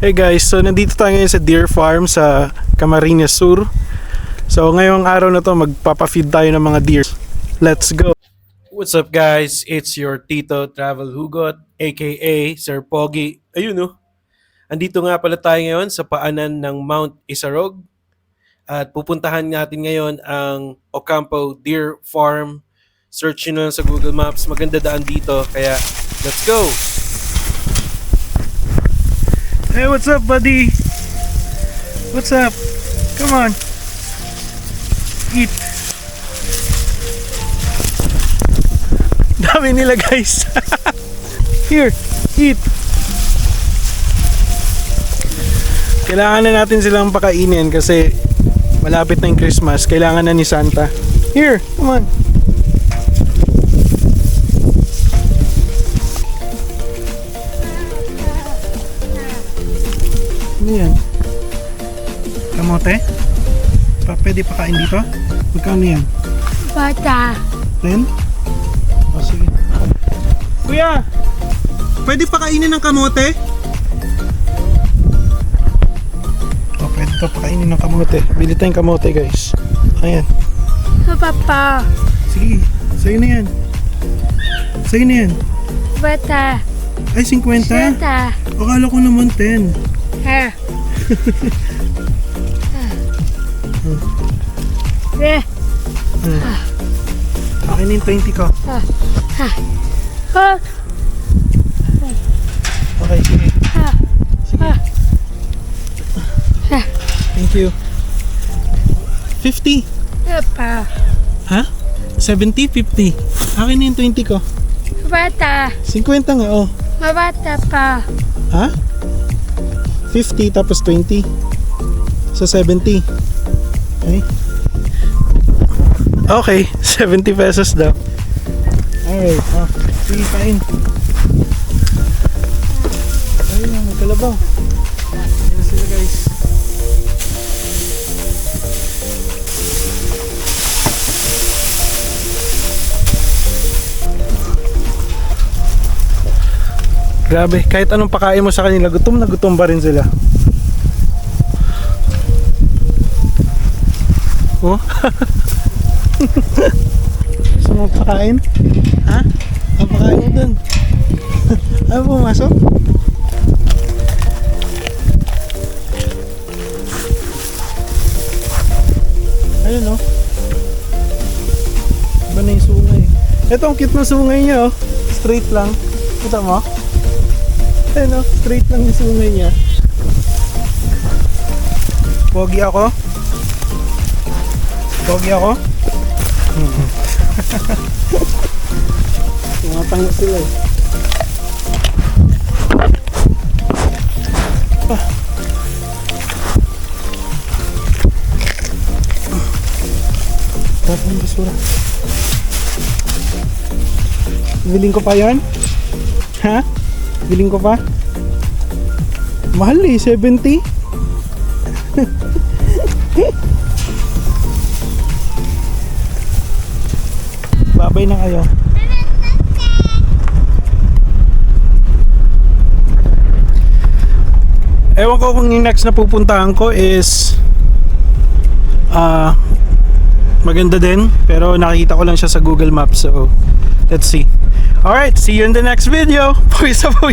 Hey guys, so nandito tayo ngayon sa Deer Farm sa Camarines Sur. So ngayong araw na to magpapafeed tayo ng mga deer. Let's go! What's up guys? It's your Tito Travel Hugot aka Sir Pogi. Ayun no. Andito nga pala tayo ngayon sa paanan ng Mount Isarog. At pupuntahan natin ngayon ang Ocampo Deer Farm. Search nyo lang sa Google Maps. Maganda daan dito. Kaya let's go! Hey, what's up, buddy? What's up? Come on. Eat. Dami nila, guys. Here, eat. Kailangan na natin silang pakainin kasi malapit na yung Christmas. Kailangan na ni Santa. Here, come on. Ano yan? Kamote? Pwede pakain dito? Magkano yan? Bata. 10? O sige. Kuya! Pwede pakainin ng kamote? O pwede pa pakainin ng kamote. Bili tayong kamote guys. Ayan. Papa. Sige. Sa'yo na yan. Sa'yo na yan. Bata. Ay 50? Bata. Akala ko naman 10. Ha. Akin na yung 20 ko. Okay, sige. Sige. Thank you. 50. Papa. Ha? 70? 50. Akin na yung 20 ko. Bata. 50 nga, oh. Mabata pa. Ha? 50 tapos 20. So 70. Okay. Okay, 70 pesos daw. Alright, sige, kain. Ayun na, may kalabaw. Ayun na sila guys. Grabe, kahit anong pakain mo sa kanila, gutom na gutom pa rin sila. Oh? Gusto mo pakain? Ha? Ang pakain mo dun? Ayaw pumasok? Ayun oh. Iba na yung sungay. Ito ang cute ng sungay niya oh. Straight lang. Kita mo? Ayun oh, straight lang yung sungay niya. Pogi ako? Pogi ako? Tumatango sila eh. Tapos yung basura. Biling ko pa yan? Ha? Biling ko pa? Mahal eh, 70. Babay na kayo. Ewan ko kung yung next na pupuntahan ko is maganda din, pero nakikita ko lang siya sa Google Maps, so let's see. Alright, see you in the next video. Pawis ako.